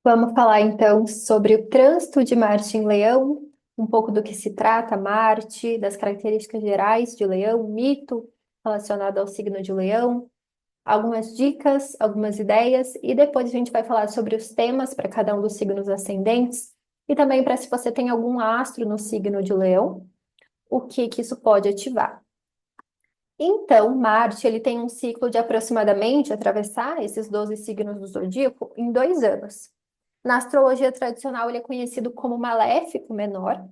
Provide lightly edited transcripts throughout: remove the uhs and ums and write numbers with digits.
Vamos falar então sobre o trânsito de Marte em Leão, um pouco do que se trata Marte, das características gerais de Leão, mito relacionado ao signo de Leão, algumas dicas, algumas ideias, e depois a gente vai falar sobre os temas para cada um dos signos ascendentes, e também para se você tem algum astro no signo de Leão, o que que isso pode ativar. Então, Marte, ele tem um ciclo de aproximadamente atravessar esses 12 signos do zodíaco em 2 anos. Na astrologia tradicional, ele é conhecido como Maléfico Menor,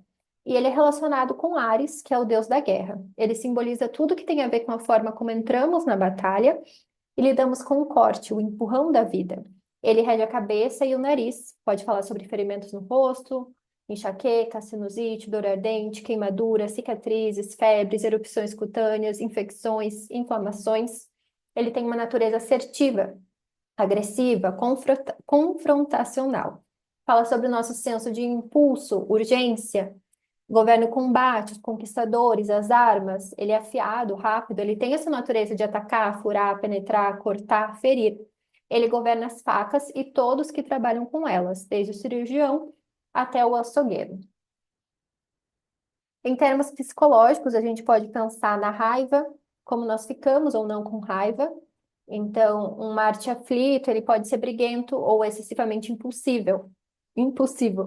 e ele é relacionado com Áries, que é o deus da guerra. Ele simboliza tudo que tem a ver com a forma como entramos na batalha e lidamos com o corte, o empurrão da vida. Ele rege a cabeça e o nariz, pode falar sobre ferimentos no rosto, enxaqueca, sinusite, dor ardente, queimadura, cicatrizes, febres, erupções cutâneas, infecções, inflamações. Ele tem uma natureza assertiva, agressiva, confrontacional. Fala sobre o nosso senso de impulso, urgência, governa o combate, os conquistadores, as armas. Ele é afiado, rápido, ele tem essa natureza de atacar, furar, penetrar, cortar, ferir. Ele governa as facas e todos que trabalham com elas, desde o cirurgião até o açougueiro. Em termos psicológicos, a gente pode pensar na raiva, como nós ficamos ou não com raiva. Então, um Marte aflito, ele pode ser briguento ou excessivamente impulsível. Impulsivo.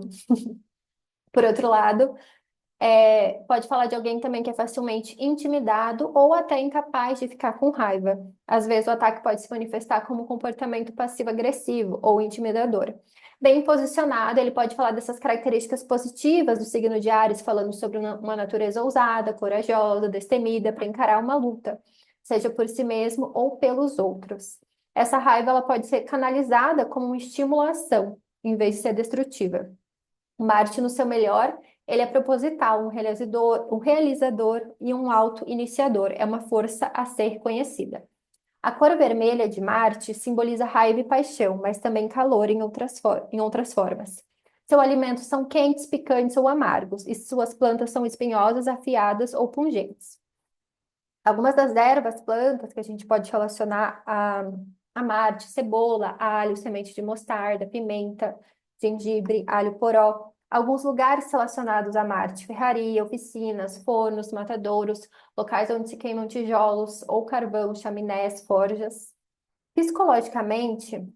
Por outro lado, pode falar de alguém também que é facilmente intimidado ou até incapaz de ficar com raiva. Às vezes, o ataque pode se manifestar como comportamento passivo-agressivo ou intimidador. Bem posicionado, ele pode falar dessas características positivas do signo de Áries, falando sobre uma natureza ousada, corajosa, destemida para encarar uma luta, seja por si mesmo ou pelos outros. Essa raiva ela pode ser canalizada como uma estimulação, em vez de ser destrutiva. Marte, no seu melhor, ele é proposital, um realizador e um auto-iniciador. É uma força a ser conhecida. A cor vermelha de Marte simboliza raiva e paixão, mas também calor em outras formas. Seus alimentos são quentes, picantes ou amargos, e suas plantas são espinhosas, afiadas ou pungentes. Algumas das ervas, plantas que a gente pode relacionar a Marte, cebola, alho, semente de mostarda, pimenta, gengibre, alho poró. Alguns lugares relacionados a Marte, ferraria, oficinas, fornos, matadouros, locais onde se queimam tijolos ou carvão, chaminés, forjas. Psicologicamente,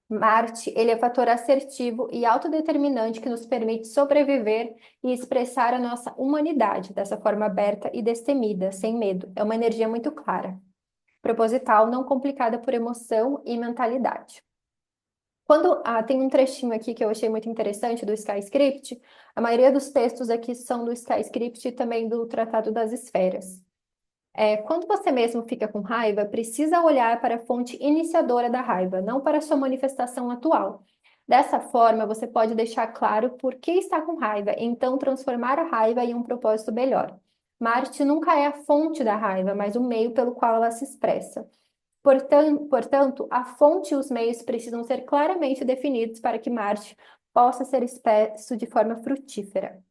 Marte, ele é fator assertivo e autodeterminante que nos permite sobreviver e expressar a nossa humanidade dessa forma aberta e destemida, sem medo. É uma energia muito clara, proposital, não complicada por emoção e mentalidade. Tem um trechinho aqui que eu achei muito interessante do Skyscript. A maioria dos textos aqui são do Skyscript e também do Tratado das Esferas. Quando você mesmo fica com raiva, precisa olhar para a fonte iniciadora da raiva, não para a sua manifestação atual. Dessa forma, você pode deixar claro por que está com raiva, e então transformar a raiva em um propósito melhor. Marte nunca é a fonte da raiva, mas o meio pelo qual ela se expressa. Portanto, a fonte e os meios precisam ser claramente definidos para que Marte possa ser expresso de forma frutífera.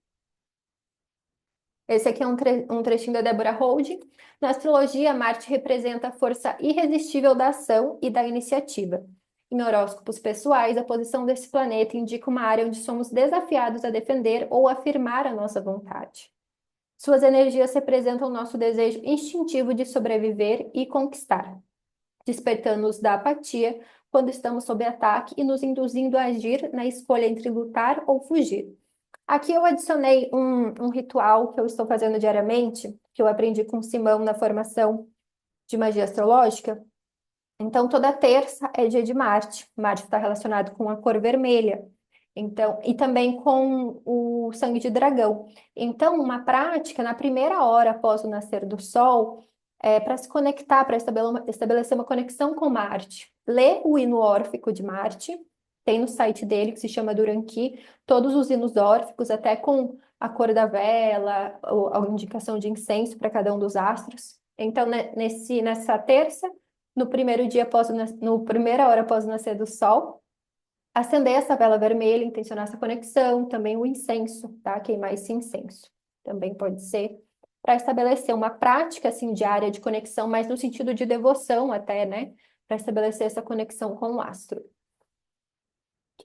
Esse aqui é um trechinho da Deborah Holding. Na astrologia, Marte representa a força irresistível da ação e da iniciativa. Em horóscopos pessoais, a posição desse planeta indica uma área onde somos desafiados a defender ou afirmar a nossa vontade. Suas energias representam o nosso desejo instintivo de sobreviver e conquistar, despertando-nos da apatia quando estamos sob ataque e nos induzindo a agir na escolha entre lutar ou fugir. Aqui eu adicionei um ritual que eu estou fazendo diariamente, que eu aprendi com o Simão na formação de magia astrológica. Então, toda terça é dia de Marte. Marte está relacionado com a cor vermelha. Então, e também com o sangue de dragão. Então, uma prática na primeira hora após o nascer do Sol é para se conectar, para estabelecer uma conexão com Marte. Lê o hino órfico de Marte, tem no site dele que se chama Duranqui, todos os hinos órficos, até com a cor da vela, a indicação de incenso para cada um dos astros. Então, nessa terça no primeiro dia no primeira hora após o nascer do sol, acender essa vela vermelha, intencionar essa conexão, também o incenso, tá? Queimar esse incenso. Também pode ser para estabelecer uma prática assim diária de conexão, mas no sentido de devoção até, né? Para estabelecer essa conexão com o astro.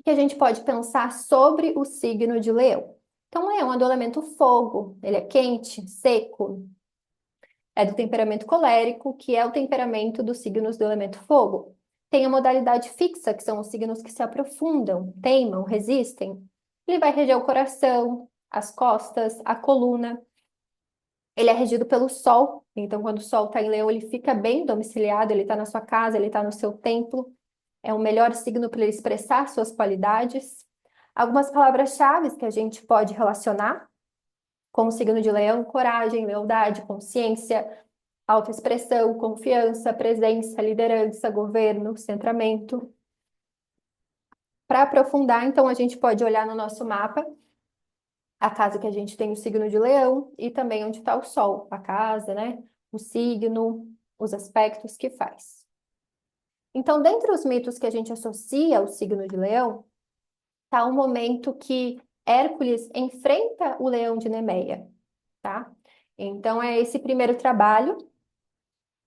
que a gente pode pensar sobre o signo de Leão? Então, Leão é do elemento fogo, ele é quente, seco, é do temperamento colérico, que é o temperamento dos signos do elemento fogo. Tem a modalidade fixa, que são os signos que se aprofundam, teimam, resistem. Ele vai reger o coração, as costas, a coluna. Ele é regido pelo Sol, então quando o Sol está em Leão, ele fica bem domiciliado, ele está na sua casa, ele está no seu templo. É o melhor signo para ele expressar suas qualidades. Algumas palavras-chave que a gente pode relacionar com o signo de Leão: coragem, lealdade, consciência, autoexpressão, confiança, presença, liderança, governo, centramento. Para aprofundar, então, a gente pode olhar no nosso mapa a casa que a gente tem o signo de Leão e também onde está o Sol, a casa, né? O signo, os aspectos que faz. Então, dentre os mitos que a gente associa ao signo de Leão, está o momento que Hércules enfrenta o leão de Nemeia, tá? Então, é esse primeiro trabalho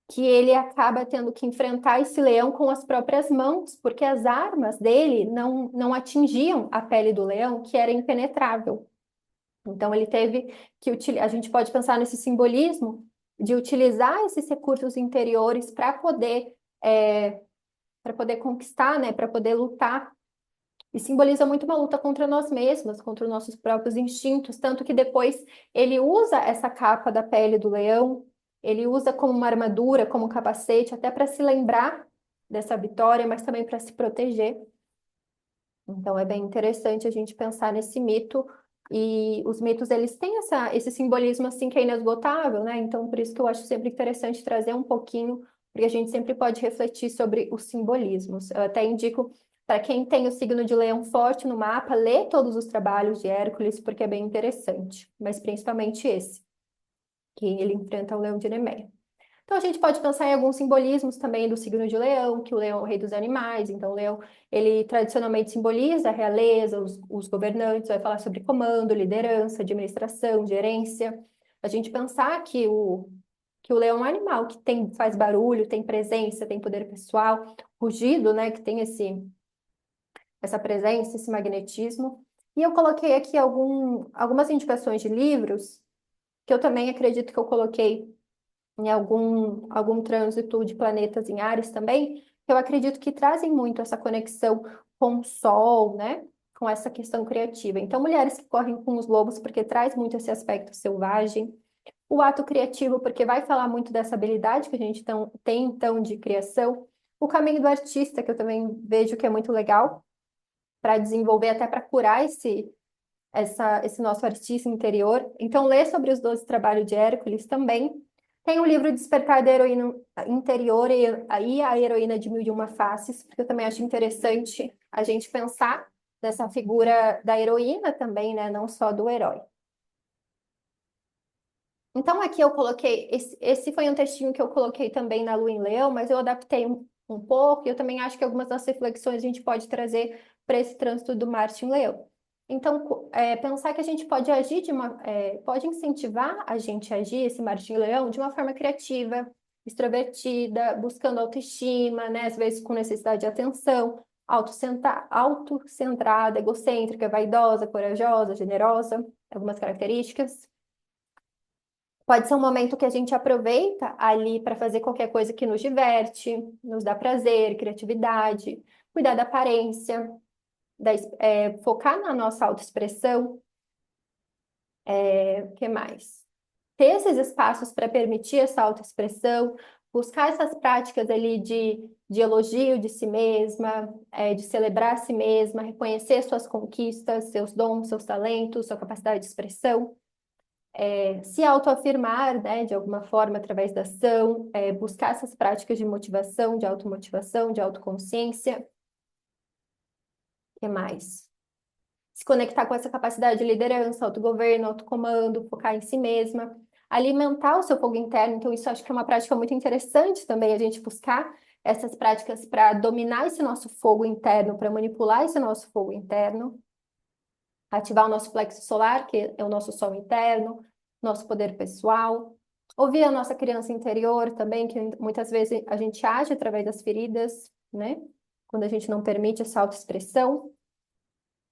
que ele acaba tendo que enfrentar esse leão com as próprias mãos, porque as armas dele não atingiam a pele do leão, que era impenetrável. Então, ele teve que a gente pode pensar nesse simbolismo de utilizar esses recursos interiores para poder conquistar, né, para poder lutar. E simboliza muito uma luta contra nós mesmos, contra os nossos próprios instintos, tanto que depois ele usa essa capa da pele do leão, ele usa como uma armadura, como um capacete, até para se lembrar dessa vitória, mas também para se proteger. Então é bem interessante a gente pensar nesse mito. E os mitos, eles têm esse simbolismo assim que é inesgotável, né? Então por isso que eu acho sempre interessante trazer um pouquinho, porque a gente sempre pode refletir sobre os simbolismos. Eu até indico para quem tem o signo de Leão forte no mapa, ler todos os trabalhos de Hércules, porque é bem interessante, mas principalmente esse, que ele enfrenta o Leão de Nemeia. Então, a gente pode pensar em alguns simbolismos também do signo de Leão, que o leão é o rei dos animais. Então, o leão, ele tradicionalmente simboliza a realeza, os governantes, vai falar sobre comando, liderança, administração, gerência. A gente pensar que o leão é um animal que faz barulho, tem presença, tem poder pessoal, rugido, né, que tem essa presença, esse magnetismo. E eu coloquei aqui algumas indicações de livros, que eu também acredito que eu coloquei em algum trânsito de planetas em Áries também, eu acredito que trazem muito essa conexão com o Sol, né? Com essa questão criativa. Então, mulheres que correm com os lobos, porque traz muito esse aspecto selvagem. O ato criativo, porque vai falar muito dessa habilidade que a gente tem, então, de criação. O caminho do artista, que eu também vejo que é muito legal, para desenvolver, até para curar esse nosso artista interior. Então, ler sobre os 12 trabalhos de Hércules também. Tem o livro Despertar da Heroína Interior e aí a Heroína de Mil e Uma Faces, porque eu também acho interessante a gente pensar nessa figura da heroína também, né? Não só do herói. Então, aqui eu coloquei, esse foi um textinho que eu coloquei também na Lua em Leão, mas eu adaptei um pouco, e eu também acho que algumas das reflexões a gente pode trazer para esse trânsito do Marte em Leão. Então, pensar que a gente pode agir pode incentivar a gente a agir, esse Marte em Leão, de uma forma criativa, extrovertida, buscando autoestima, né? Às vezes com necessidade de atenção, autocentrada, egocêntrica, vaidosa, corajosa, generosa, algumas características. Pode ser um momento que a gente aproveita ali para fazer qualquer coisa que nos diverte, nos dá prazer, criatividade, cuidar da aparência, focar na nossa autoexpressão. O que mais? Ter esses espaços para permitir essa autoexpressão, buscar essas práticas ali de elogio de si mesma, de celebrar a si mesma, reconhecer suas conquistas, seus dons, seus talentos, sua capacidade de expressão. Se autoafirmar, né, de alguma forma, através da ação, buscar essas práticas de motivação, de automotivação, de autoconsciência. O que mais? Se conectar com essa capacidade de liderança, autogoverno, autocomando, focar em si mesma, alimentar o seu fogo interno. Então, isso acho que é uma prática muito interessante também, a gente buscar essas práticas para dominar esse nosso fogo interno, para manipular esse nosso fogo interno, ativar o nosso plexo solar, que é o nosso sol interno, nosso poder pessoal, ouvir a nossa criança interior também, que muitas vezes a gente age através das feridas, né? Quando a gente não permite essa autoexpressão.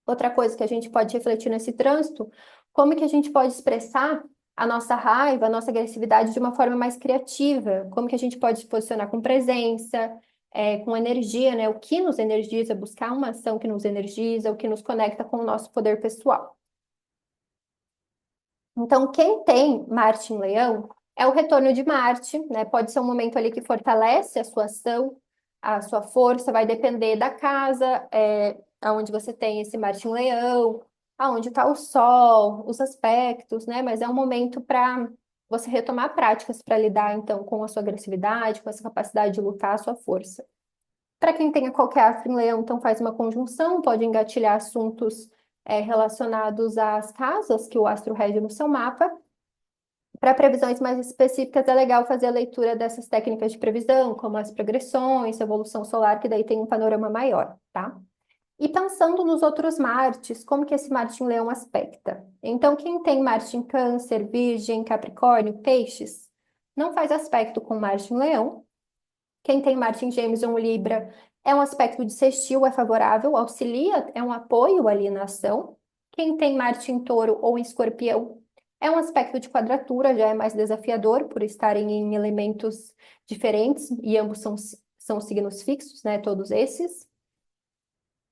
Outra coisa que a gente pode refletir nesse trânsito, como que a gente pode expressar a nossa raiva, a nossa agressividade de uma forma mais criativa? Como que a gente pode se posicionar com presença, com energia, né? O que nos energiza, buscar uma ação que nos energiza, o que nos conecta com o nosso poder pessoal. Então, quem tem Marte em Leão é o retorno de Marte, né? Pode ser um momento ali que fortalece a sua ação, a sua força, vai depender da casa, aonde você tem esse Marte em Leão, aonde está o Sol, os aspectos, né? Mas é um momento para você retomar práticas para lidar, então, com a sua agressividade, com essa capacidade de lutar, a sua força. Para quem tenha qualquer astro em Leão, então faz uma conjunção, pode engatilhar assuntos relacionados às casas que o astro rege no seu mapa. Para previsões mais específicas, é legal fazer a leitura dessas técnicas de previsão, como as progressões, evolução solar, que daí tem um panorama maior, tá? E pensando nos outros Martes, como que esse Marte em Leão aspecta? Então, quem tem Marte em Câncer, Virgem, Capricórnio, Peixes, não faz aspecto com Marte em Leão. Quem tem Marte em Gêmeos ou Libra é um aspecto de sextil, é favorável, auxilia, é um apoio ali na ação. Quem tem Marte em Touro ou em Escorpião é um aspecto de quadratura, já é mais desafiador por estarem em elementos diferentes e ambos são signos fixos, né? Todos esses.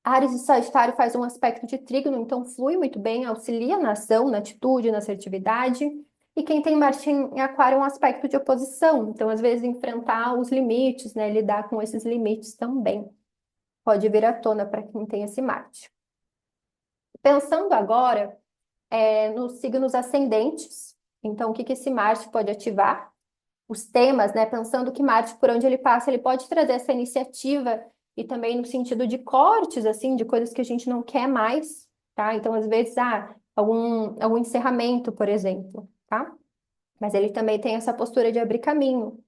Áries e Sagitário faz um aspecto de trígono, então flui muito bem, auxilia na ação, na atitude, na assertividade. E quem tem Marte em Aquário é um aspecto de oposição, então às vezes enfrentar os limites, né, lidar com esses limites também pode vir à tona para quem tem esse Marte. Pensando agora nos signos ascendentes, então o que que esse Marte pode ativar? Os temas, né? Pensando que Marte, por onde ele passa, ele pode trazer essa iniciativa e também no sentido de cortes, assim, de coisas que a gente não quer mais, tá? Então, às vezes, algum encerramento, por exemplo, tá? Mas ele também tem essa postura de abrir caminho.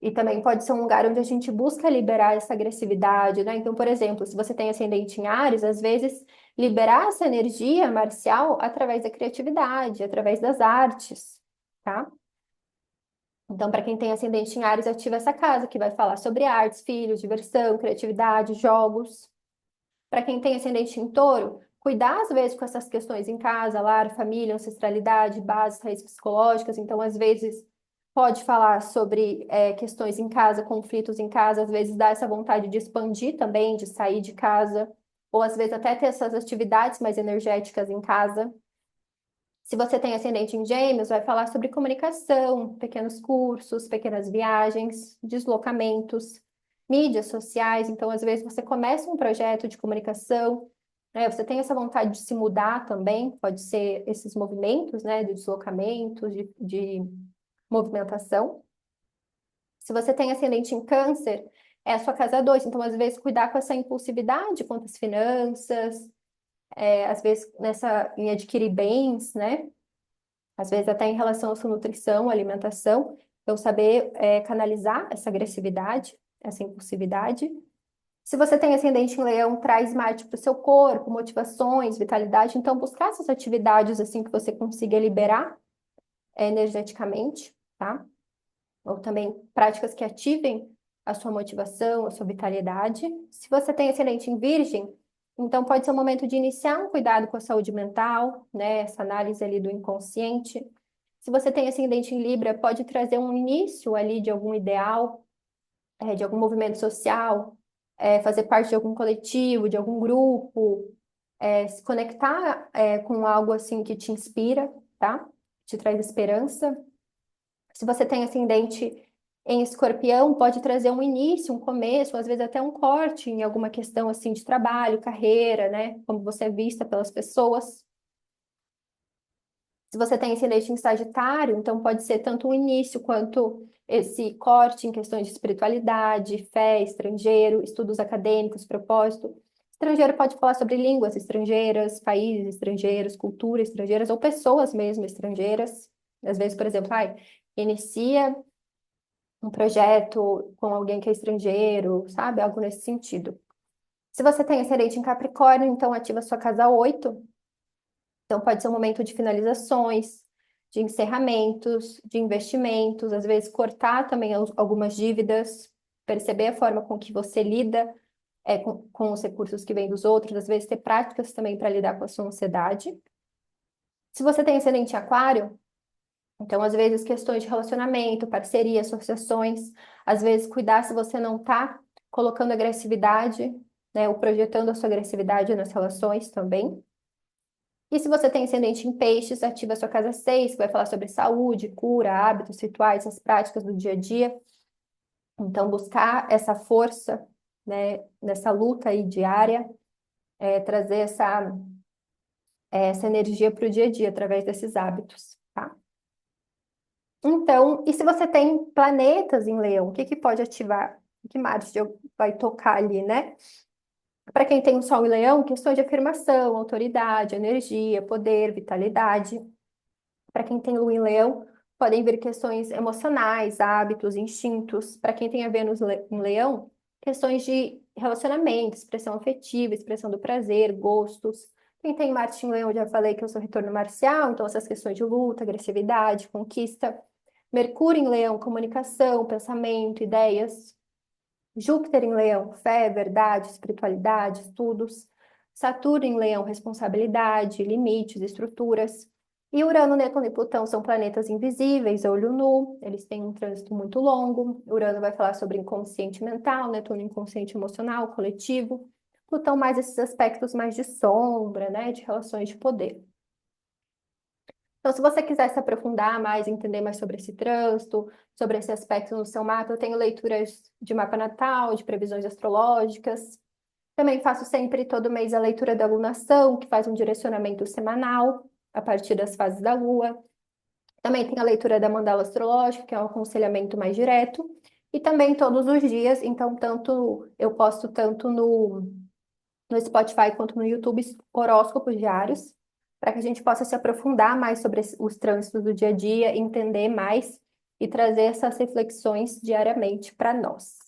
E também pode ser um lugar onde a gente busca liberar essa agressividade, né? Então, por exemplo, se você tem ascendente em Áries, às vezes liberar essa energia marcial através da criatividade, através das artes, tá? Então, para quem tem ascendente em Áries, ativa essa casa, que vai falar sobre artes, filhos, diversão, criatividade, jogos. Para quem tem ascendente em Touro, cuidar às vezes com essas questões em casa, lar, família, ancestralidade, bases, raízes psicológicas. Então, às vezes, pode falar sobre questões em casa, conflitos em casa, às vezes dá essa vontade de expandir também, de sair de casa, ou às vezes até ter essas atividades mais energéticas em casa. Se você tem ascendente em Gêmeos, vai falar sobre comunicação, pequenos cursos, pequenas viagens, deslocamentos, mídias sociais. Então, às vezes, você começa um projeto de comunicação, né? Você tem essa vontade de se mudar também, pode ser esses movimentos, né, de deslocamento, de movimentação. Se você tem ascendente em Câncer, é a sua casa 2. Então, às vezes, cuidar com essa impulsividade quanto às finanças, às vezes, em adquirir bens, né? Às vezes até em relação à sua nutrição, alimentação, então saber canalizar essa agressividade, essa impulsividade. Se você tem ascendente em Leão, traz Marte para o seu corpo, motivações, vitalidade, então buscar essas atividades assim que você consiga liberar energeticamente, tá? Ou também práticas que ativem a sua motivação, a sua vitalidade. Se você tem ascendente em Virgem, então pode ser um momento de iniciar um cuidado com a saúde mental, né? Essa análise ali do inconsciente. Se você tem ascendente em Libra, pode trazer um início ali de algum ideal, de algum movimento social, fazer parte de algum coletivo, de algum grupo, se conectar, com algo assim que te inspira, tá? Te traz esperança. Se você tem ascendente em Escorpião, pode trazer um início, um começo, às vezes até um corte em alguma questão assim de trabalho, carreira, né? Como você é vista pelas pessoas. Se você tem ascendente em Sagitário, então pode ser tanto o início quanto esse corte em questões de espiritualidade, fé, estrangeiro, estudos acadêmicos, propósito. Estrangeiro pode falar sobre línguas estrangeiras, países estrangeiros, culturas estrangeiras ou pessoas mesmo estrangeiras. Às vezes, por exemplo, inicia um projeto com alguém que é estrangeiro, sabe? Algo nesse sentido. Se você tem ascendente em Capricórnio, então ativa sua casa 8. Então, pode ser um momento de finalizações, de encerramentos, de investimentos, às vezes cortar também algumas dívidas, perceber a forma com que você lida com os recursos que vêm dos outros, às vezes ter práticas também para lidar com a sua ansiedade. Se você tem ascendente em aquário, então, às vezes, questões de relacionamento, parceria, associações, às vezes, cuidar se você não está colocando agressividade, né, ou projetando a sua agressividade nas relações também. E se você tem ascendente em peixes, ativa a sua casa 6, que vai falar sobre saúde, cura, hábitos, rituais, as práticas do dia a dia. Então, buscar essa força, né, nessa luta aí diária, trazer essa energia para o dia a dia através desses hábitos, tá? Então, e se você tem planetas em Leão, o que que pode ativar? O que Marte vai tocar ali, né? Para quem tem o Sol em Leão, questões de afirmação, autoridade, energia, poder, vitalidade. Para quem tem Lua em Leão, podem vir questões emocionais, hábitos, instintos. Para quem tem a Vênus em Leão, questões de relacionamento, expressão afetiva, expressão do prazer, gostos. Quem tem Marte em Leão, já falei que eu sou retorno marcial, então essas questões de luta, agressividade, conquista. Mercúrio em Leão, comunicação, pensamento, ideias. Júpiter em Leão, fé, verdade, espiritualidade, estudos. Saturno em Leão, responsabilidade, limites, estruturas. E Urano, Netuno e Plutão são planetas invisíveis, a olho nu, eles têm um trânsito muito longo. Urano vai falar sobre inconsciente mental, Netuno inconsciente emocional, coletivo. Plutão mais esses aspectos mais de sombra, né, de relações de poder. Então, se você quiser se aprofundar mais, entender mais sobre esse trânsito, sobre esse aspecto no seu mapa, eu tenho leituras de mapa natal, de previsões astrológicas. Também faço sempre todo mês a leitura da lunação, que faz um direcionamento semanal a partir das fases da Lua. Também tem a leitura da mandala astrológica, que é um aconselhamento mais direto. E também todos os dias, então tanto eu posto tanto no Spotify quanto no YouTube horóscopos diários, para que a gente possa se aprofundar mais sobre os trânsitos do dia a dia, entender mais e trazer essas reflexões diariamente para nós.